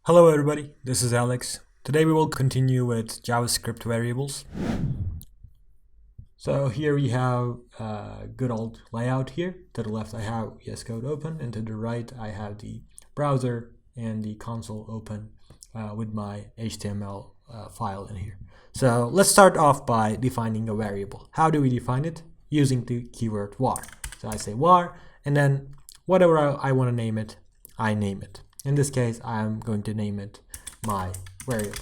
Hello everybody, this is Alex. Today we will continue with JavaScript variables. So here we have a good old layout here. To the left I have VS Code open, and to the right I have the browser and the console open with my HTML file in here. So let's start off by defining a variable. How do we define it? Using the keyword var. So I say var, and then whatever I want to name it, I name it. In this case, I'm going to name it my variable.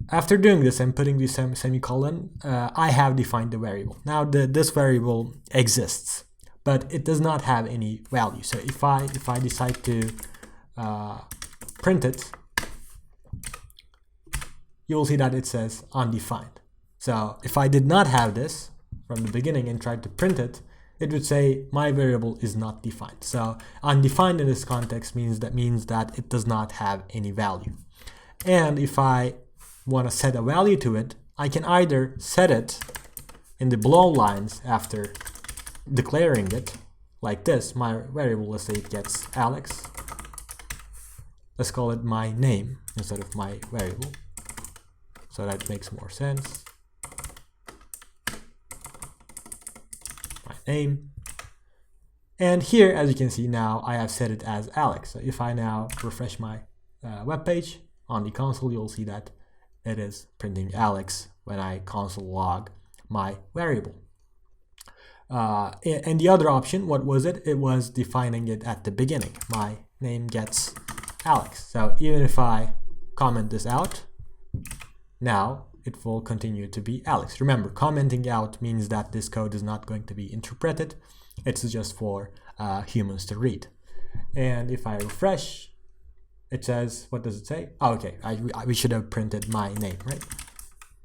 After doing this and putting the semicolon, I have defined the variable. Now this variable exists, but it does not have any value. So if I decide to print it, you will see that it says undefined. So if I did not have this from the beginning and tried to print it, it would say my variable is not defined. So undefined in this context means that it does not have any value. And if I want to set a value to it, I can either set it in the below lines after declaring it, like this. My variable, let's say it gets Alex. Let's call it my name instead of my variable. So that makes more sense. Name. And here, as you can see, now I have set it as Alex. So if I now refresh my web page on the console, you'll see that it is printing Alex when I console log my variable. And the other option, what was it? It was defining it at the beginning. My name gets Alex. So even if I comment this out, now it will continue to be Alex. Remember, commenting out means that this code is not going to be interpreted. It's just for humans to read. And if I refresh, it says, what does it say? Oh, okay, we should have printed my name, right?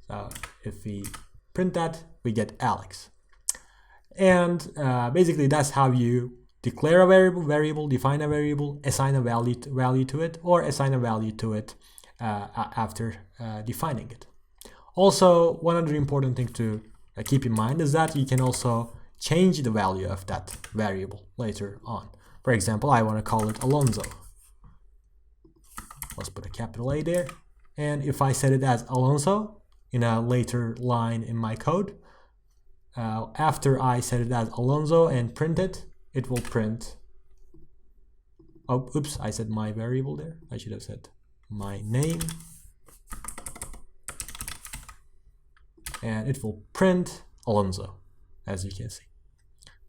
So if we print that, we get Alex. And basically that's how you declare a variable, define a variable, assign a value to it, or assign a value to it after defining it. Also, one other important thing to keep in mind is that you can also change the value of that variable later on. For example, I want to call it Alonso. Let's put a capital A there. And if I set it as Alonso in a later line in my code, after I set it as Alonso and print it, it will print. Oh, oops, I said my variable there. I should have said my name. And it will print Alonso, as you can see.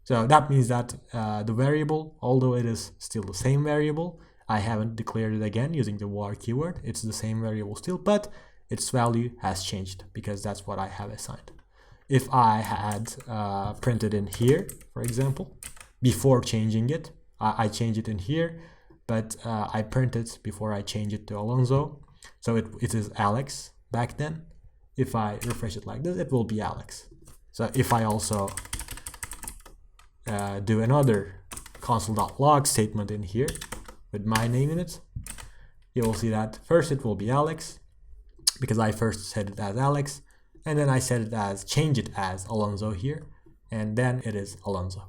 So that means that the variable, although it is still the same variable, I haven't declared it again using the var keyword. It's the same variable still, but its value has changed because that's what I have assigned. If I had printed in here, for example, before changing it, I changed it in here, but I printed before I changed it to Alonso. So it is Alex back then. If I refresh it like this, it will be Alex. So if I also do another console.log statement in here with my name in it, you will see that first it will be Alex because I first set it as Alex, and then I set it as, change it as Alonso here, and then it is Alonso.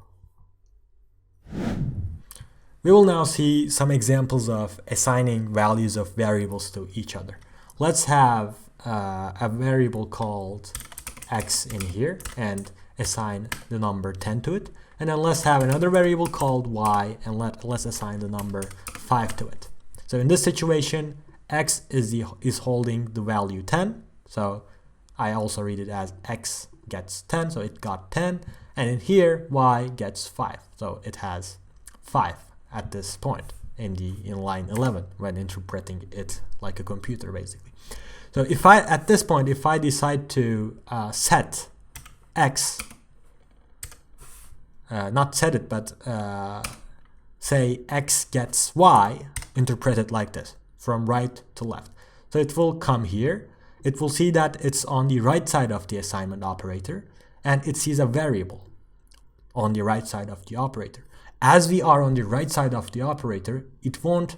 We will now see some examples of assigning values of variables to each other. Let's have a variable called x in here and assign the number 10 to it, and then let's have another variable called y and let's assign the number 5 to it. So in this situation, x is holding the value 10, so I also read it as x gets 10, so it got 10, and in here y gets 5, so it has 5 at this point in line 11 when interpreting it like a computer basically. So at this point, if I decide to set x, not set it, but say x gets y, interpret it like this, from right to left. So it will come here. It will see that it's on the right side of the assignment operator, and it sees a variable on the right side of the operator. As we are on the right side of the operator, it won't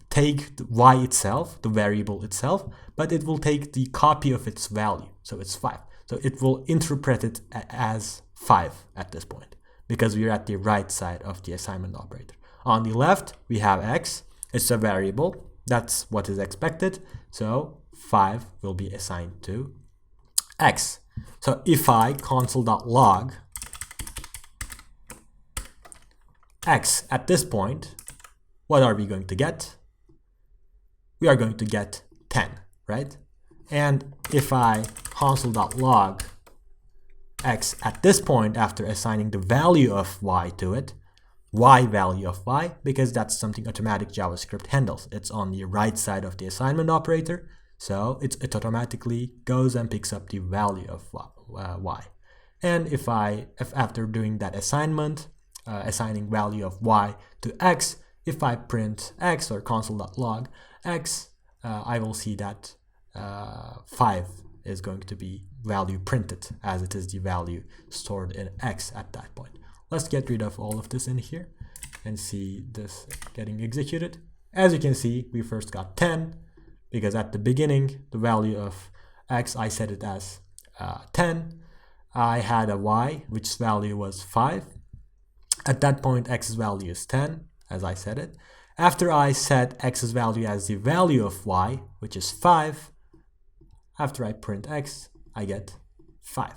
take y itself, the variable itself, but it will take the copy of its value, so it's 5. So it will interpret it as 5 at this point because we are at the right side of the assignment operator. On the left, we have x. It's a variable. That's what is expected. So 5 will be assigned to x. So if I console.log x at this point, what are we going to get? We are going to get 10, right? And if I console.log x at this point after assigning the value of y to it, y value of y, because that's something automatic JavaScript handles. It's on the right side of the assignment operator, so it automatically goes and picks up the value of y. And if after doing that assignment, assigning value of y to x, if I print x or console.log x, I will see that 5 is going to be value printed, as it is the value stored in x at that point. Let's get rid of all of this in here and see this getting executed. As you can see, we first got 10 because at the beginning, the value of x, I set it as 10. I had a y, which value was 5. At that point, x's value is 10, as I said it. After I set x's value as the value of y, which is 5, after I print x, I get 5.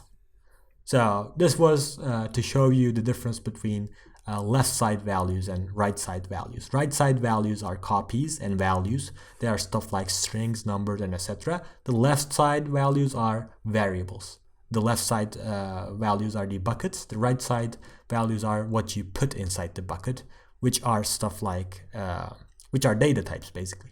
So this was to show you the difference between left side values and right side values. Right side values are copies and values. They are stuff like strings, numbers, and etc. The left side values are variables. The left side values are the buckets. The right side values are what you put inside the bucket, which are stuff like, which are data types basically.